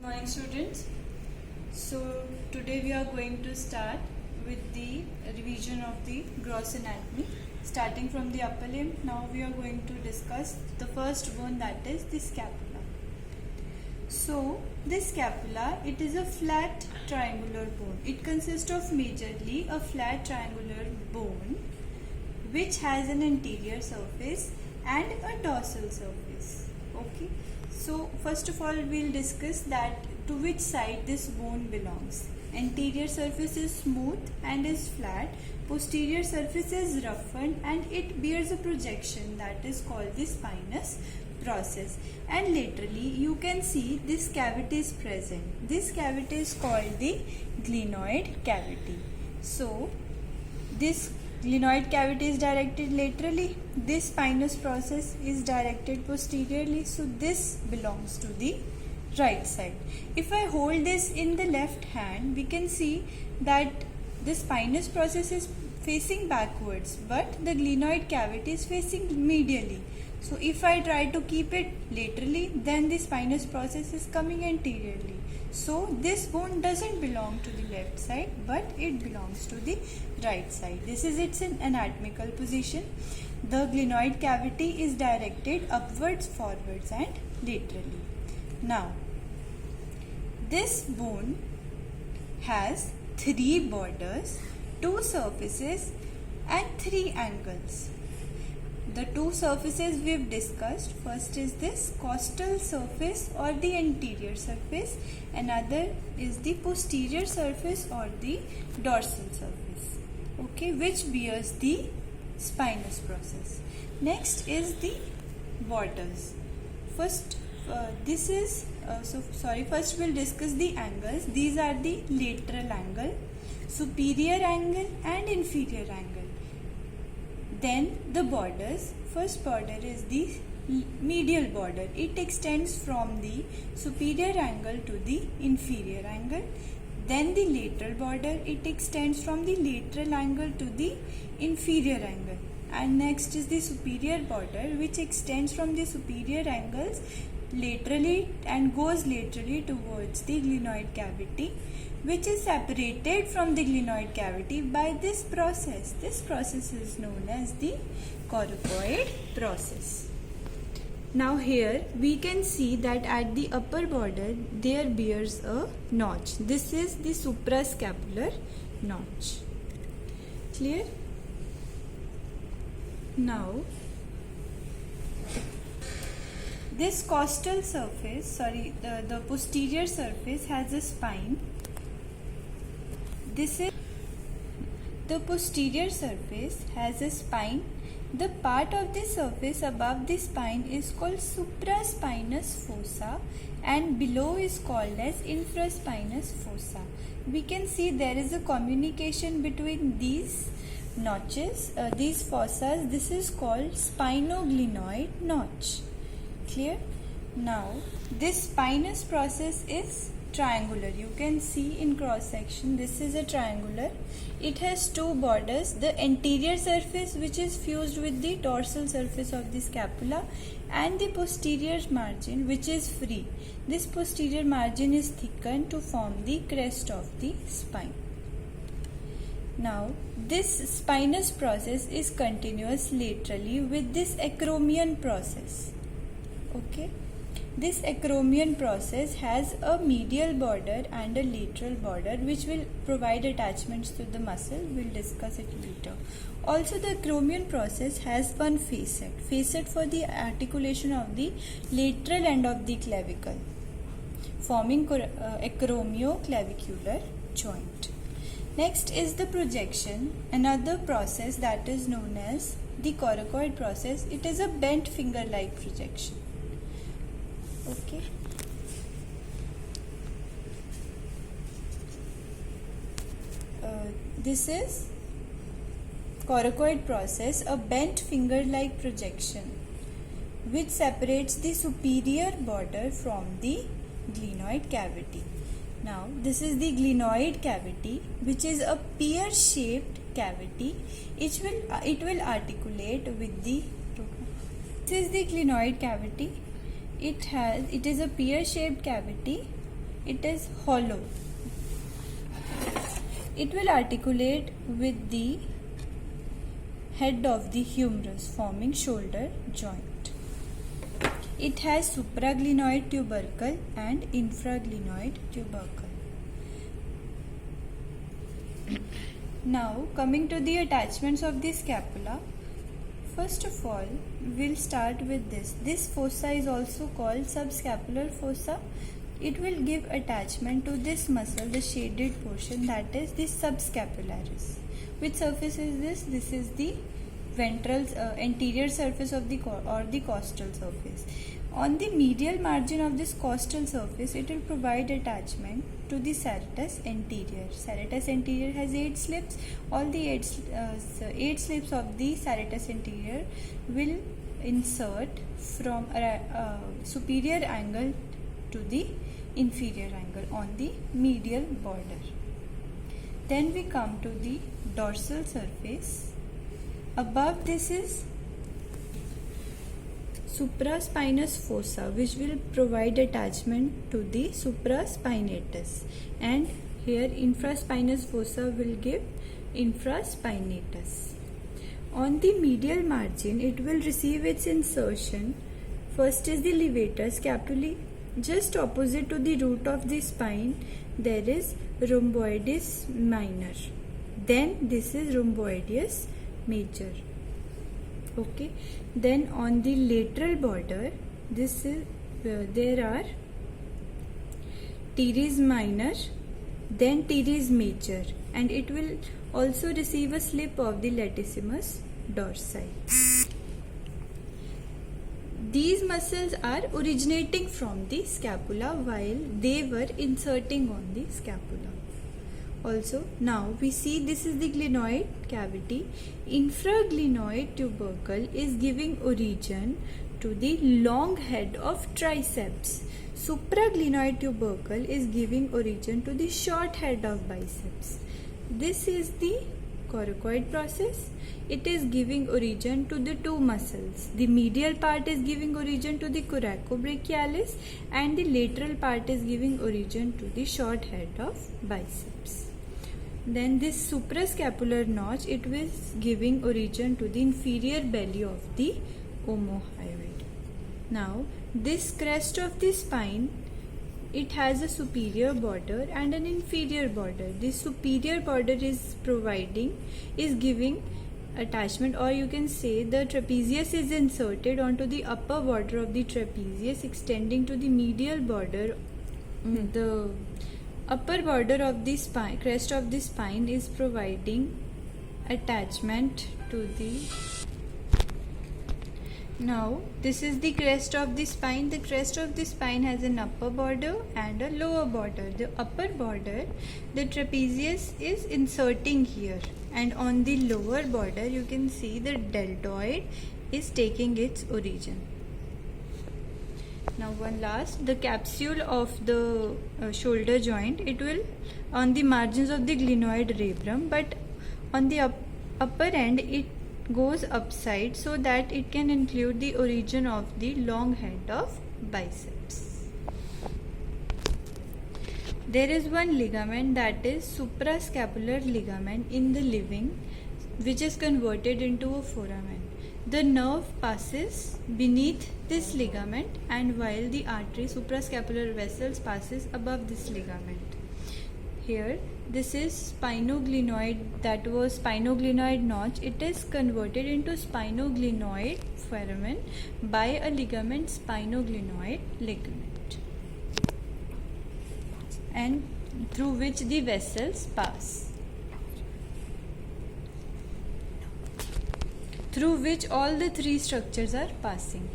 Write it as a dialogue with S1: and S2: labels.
S1: Morning students. So today we are going to start with the revision of the gross anatomy starting from the upper limb. Now we are going to discuss the first bone, that is the scapula. So this scapula, it is a flat triangular bone. It consists of majorly a flat triangular bone which has an anterior surface and a dorsal surface. Okay. So first of all we'll discuss that to which side this bone belongs. Anterior surface is smooth and is flat. Posterior surface is roughened and it bears a projection that is called the spinous process. And laterally you can see this cavity is present. This cavity is called the glenoid cavity. So this glenoid cavity is directed laterally, this spinous process is directed posteriorly, so this belongs to the right side. If I hold this in the left hand, we can see that the spinous process is facing backwards but the glenoid cavity is facing medially. So if I try to keep it laterally, then the spinous process is coming anteriorly. So this bone doesn't belong to the left side but it belongs to the right side. This is its anatomical position. The glenoid cavity is directed upwards, forwards and laterally. Now this bone has 3 borders, 2 surfaces and 3 angles. The 2 surfaces we've discussed. First is this costal surface or the anterior surface. Another is the posterior surface or the dorsal surface. Okay, which bears the spinous process. Next is the borders. First first we'll discuss the angles. These are the lateral angle, superior angle and inferior angle. Then the borders. First border is the medial border. It extends from the superior angle to the inferior angle. Then the lateral border. It extends from the lateral angle to the inferior angle. And next is the superior border, which extends from the superior angles laterally and goes laterally towards the glenoid cavity, which is separated from the glenoid cavity by this process. This process is known as the coracoid process. Now here we can see that at the upper border there bears a notch. This is the suprascapular notch. Clear? Now this costal surface, the posterior surface has a spine. The posterior surface has a spine. The part of the surface above the spine is called supraspinous fossa and below is called as infraspinous fossa. We can see there is a communication between these notches, these fossas. This is called spinoglenoid notch. Clear? Now this spinous process is triangular. You can see in cross section this is a triangular. It has 2 borders, the anterior surface which is fused with the dorsal surface of the scapula and the posterior margin which is free. This posterior margin is thickened to form the crest of the spine. Now this spinous process is continuous laterally with this acromion process. Okay. This acromion process has a medial border and a lateral border which will provide attachments to the muscle. We'll discuss it later. Also the acromion process has one facet for the articulation of the lateral end of the clavicle, forming acromioclavicular joint. Next is the projection, another process that is known as the coracoid process. It is a bent finger-like projection. Okay. This is coracoid process, a bent finger-like projection which separates the superior border from the glenoid cavity. Now this is the glenoid cavity, which is a pear-shaped cavity. It will articulate with the. This is the glenoid cavity. It is a pear-shaped cavity it is hollow. It will articulate with the head of the humerus, forming shoulder joint. It has supraglenoid tubercle and infraglenoid tubercle. Now coming to the attachments of the scapula. First of all, we'll start with this. This fossa is also called subscapular fossa. It will give attachment to this muscle, the shaded portion, that is the subscapularis. Which surface is this? This is the ventral anterior surface of the or the costal surface. On the medial margin of this costal surface, it will provide attachment to the serratus anterior. Serratus anterior has 8 slips. All the 8 slips of the serratus anterior will insert from a superior angle to the inferior angle on the medial border. Then we come to the dorsal surface. Above this is supraspinous fossa, which will provide attachment to the supraspinatus, and here infraspinous fossa will give infraspinatus. On the medial margin, it will receive its insertion. First is the levator scapulae. Just opposite to the root of the spine, there is rhomboideus minor. Then this is rhomboideus major. Okay. Then on the lateral border, this is there are teres minor, then teres major, and it will also receive a slip of the latissimus dorsi. These muscles are originating from the scapula while they were inserting on the scapula. Also, now we see this is the glenoid cavity. Infraglenoid tubercle is giving origin to the long head of triceps. Supraglenoid tubercle is giving origin to the short head of biceps. This is the coracoid process. It is giving origin to the two muscles. The medial part is giving origin to the coracobrachialis, and the lateral part is giving origin to the short head of biceps. Then this suprascapular notch, it was giving origin to the inferior belly of the omohyoid. Now this crest of the spine, it has a superior border and an inferior border. This superior border is giving attachment, or you can say the trapezius is inserted onto the upper border of the trapezius, extending to the medial border. The upper border of the spine, crest of the spine, is providing attachment to the. Now this is the crest of the spine. The crest of the spine has an upper border and a lower border. The upper border, the trapezius is inserting here, and on the lower border you can see the deltoid is taking its origin. Now one last, the capsule of the shoulder joint, it will on the margins of the glenoid radius, but on the upper end it goes upside so that it can include the origin of the long head of biceps. There is one ligament, that is suprascapular ligament in the living, which is converted into a foramen. The nerve passes beneath this ligament, and while the artery suprascapular vessels passes above this ligament. Here this is spinoglenoid, that was spinoglenoid notch. It is converted into spinoglenoid foramen by a ligament, spinoglenoid ligament, and through which the vessels pass, through which all the three structures are passing.